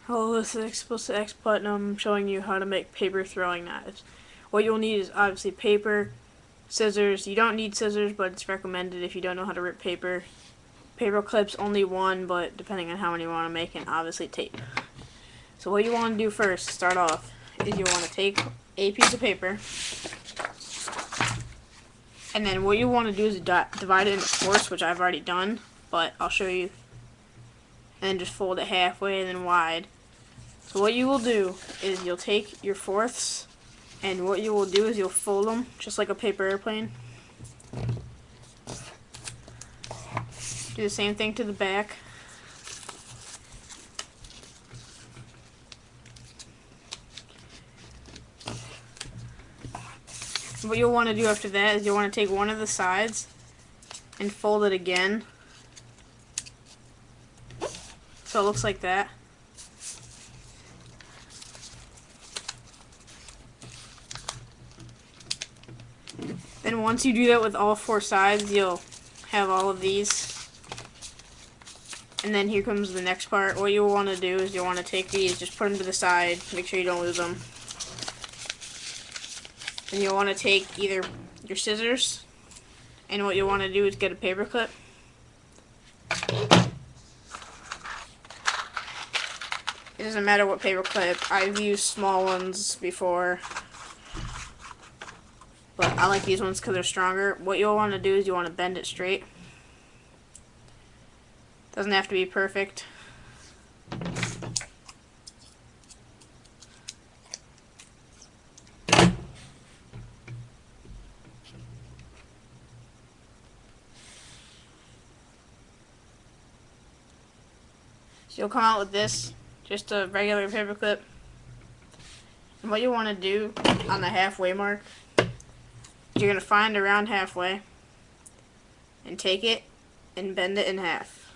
Hello, this is Explicit X Button. I'm showing you how to make paper throwing knives. What you'll need is obviously paper, scissors. You don't need scissors, but it's recommended if you don't know how to rip paper. Paper clips, only one, but depending on how many you want to make, and obviously tape. So what you want to do first, start off, is you want to take a piece of paper, and then what you want to do is divide it into fourths, which I've already done, but I'll show you, and then just fold it halfway and then wide. So what you will do is you'll take your fourths, and what you will do is you'll fold them just like a paper airplane. Do the same thing to the back. What you'll want to do after that is you'll want to take one of the sides and fold it again. So it looks like that. Then once you do that with all four sides, you'll have all of these. And then here comes the next part. What you'll want to do is you'll want to take these, just put them to the side, make sure you don't lose them. And you'll want to take either your scissors, and what you'll want to do is get a paper clip. It doesn't matter what paper clip. I've used small ones before, but I like these ones because they're stronger. What you'll want to do is you want to bend it straight. Doesn't have to be perfect. So you'll come out with this, just a regular paper clip. And what you want to do on the halfway mark, you're going to find around halfway and take it and bend it in half.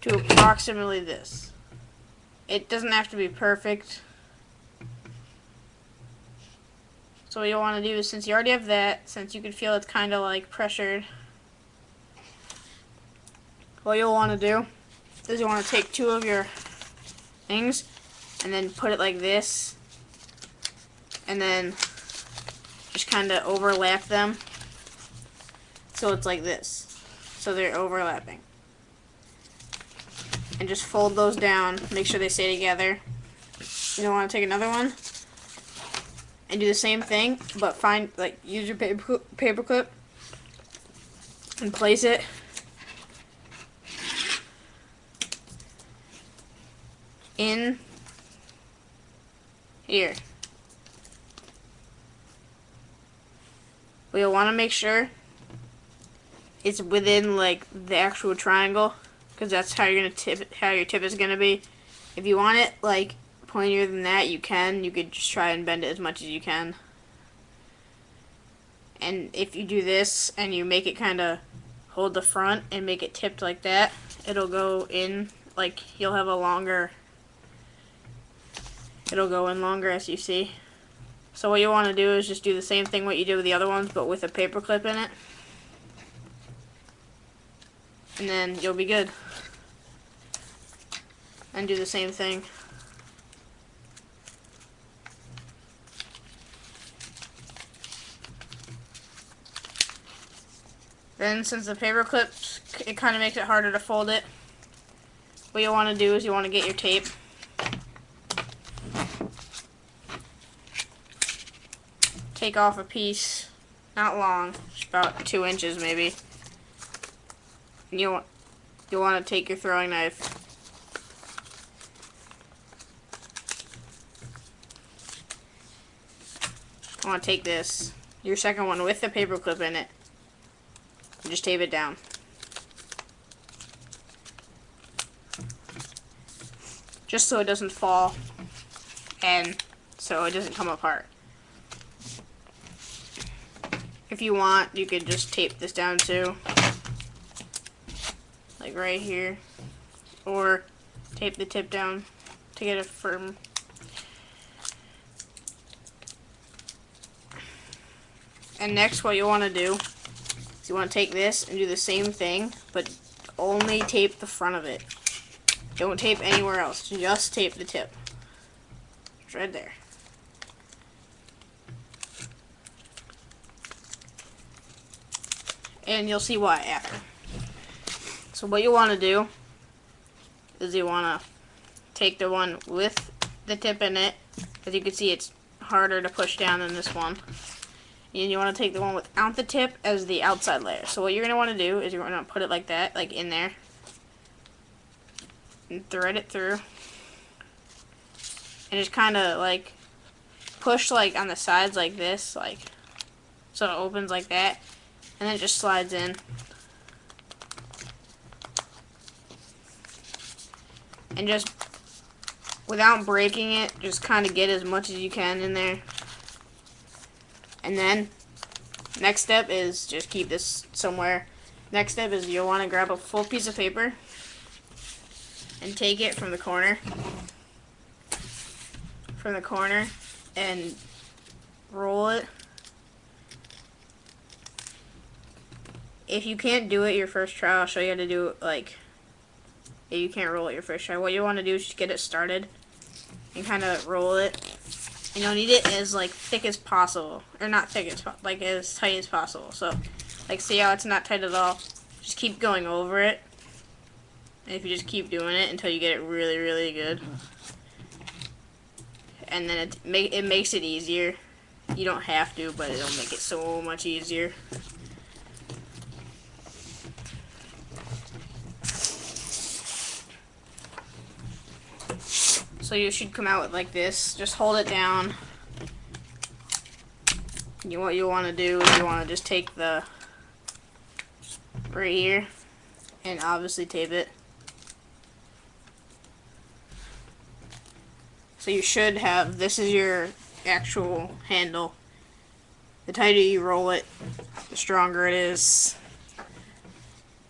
To approximately this. It doesn't have to be perfect. So what you'll want to do is, since you already have that, since you can feel it's kind of like pressured, what you'll want to do is you want to take two of your things and then put it like this, and then just kind of overlap them so it's like this, so they're overlapping, and just fold those down, make sure they stay together. You'll want to take another one and do the same thing, but use your paper clip and place it in here. We'll want to make sure it's within like the actual triangle, because that's how you're gonna tip. How your tip is gonna be. If you want it like pointier than that, you can. You could just try and bend it as much as you can. And if you do this and you make it kind of hold the front and make it tipped like that, it'll go in like you'll have a longer. It'll go in longer, as you see. So what you want to do is just do the same thing what you did with the other ones, but with a paper clip in it. And then you'll be good. And do the same thing. Then, since the paper clips, it kind of makes it harder to fold it. What you want to do is you want to get your tape. Take off a piece, not long, just about 2 inches maybe. And you'll want to take your throwing knife. I want to take this, your second one with the paper clip in it, and just tape it down. Just so it doesn't fall and so it doesn't come apart. If you want, you could just tape this down too, like right here, or tape the tip down to get it firm. And next, what you want to do is you want to take this and do the same thing, but only tape the front of it. Don't tape anywhere else. Just tape the tip. It's right there. And you'll see why after. So what you want to do is you want to take the one with the tip in it. As you can see, it's harder to push down than this one. And you want to take the one without the tip as the outside layer. So what you're going to want to do is you're going to put it like that, like in there. And thread it through. And just kind of like push like on the sides like this, like so it opens like that. And then it just slides in. And just, without breaking it, just kind of get as much as you can in there. And then, next step is just keep this somewhere. Next step is you'll want to grab a full piece of paper and take it from the corner. And roll it. If you can't do it your first try, I'll show you how to do it, like, if you can't roll it your first try. What you want to do is just get it started and kind of roll it. And you'll need it as, like, thick as possible. Or not thick as, like, as tight as possible. So, like, see how it's not tight at all? Just keep going over it. And if you just keep doing it until you get it really, really good. And then it makes it easier. You don't have to, but it'll make it so much easier. So you should come out with like this. Just hold it down. What you want to do is you want to just take the right here and obviously tape it. So you should have, this is your actual handle. The tighter you roll it, the stronger it is.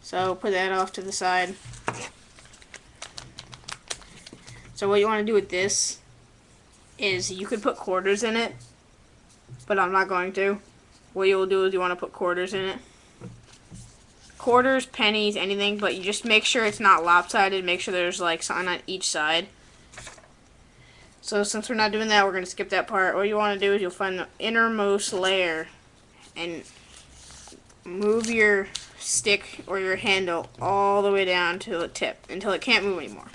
So put that off to the side. So what you want to do with this is you could put quarters in it, but I'm not going to. What you'll do is you want to put quarters in it. Quarters, pennies, anything, but you just make sure it's not lopsided. Make sure there's like something on each side. So since we're not doing that, we're going to skip that part. What you want to do is you'll find the innermost layer and move your stick or your handle all the way down to the tip until it can't move anymore.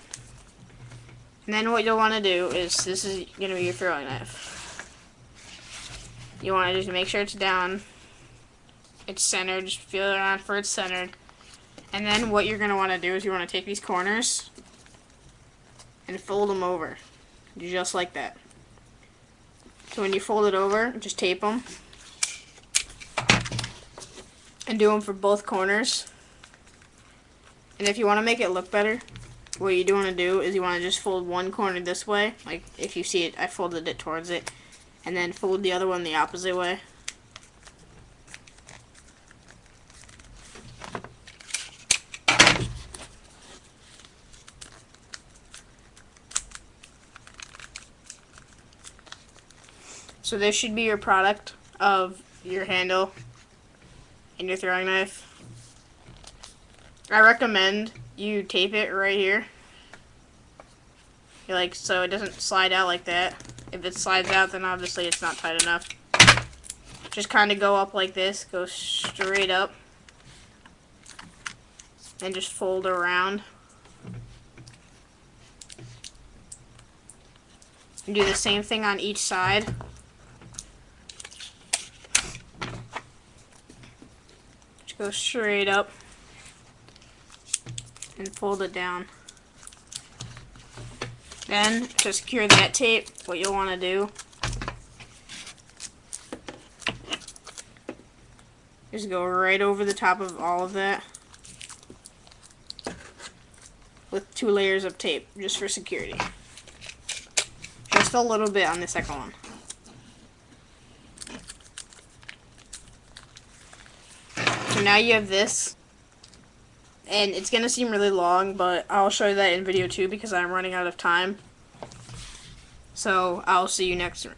And then what you'll want to do is, this is going to be your throwing knife. You want to just make sure it's down, it's centered, just feel it around for it's centered. And then what you're going to want to do is you want to take these corners and fold them over, just like that. So when you fold it over, just tape them. And do them for both corners. And if you want to make it look better, what you do want to do is you want to just fold one corner this way, like if you see it, I folded it towards it, and then fold the other one the opposite way. So this should be your product of your handle and your throwing knife. I recommend you tape it right here. Like, so it doesn't slide out like that. If it slides out, then obviously it's not tight enough. Just kind of go up like this, go straight up, and just fold around. And do the same thing on each side. Just go straight up and fold it down. Then, to secure that tape, what you'll want to do is go right over the top of all of that with 2 layers of tape, just for security. Just a little bit on the second one. So now you have this. And it's going to seem really long, but I'll show you that in video 2 because I'm running out of time. So I'll see you next time.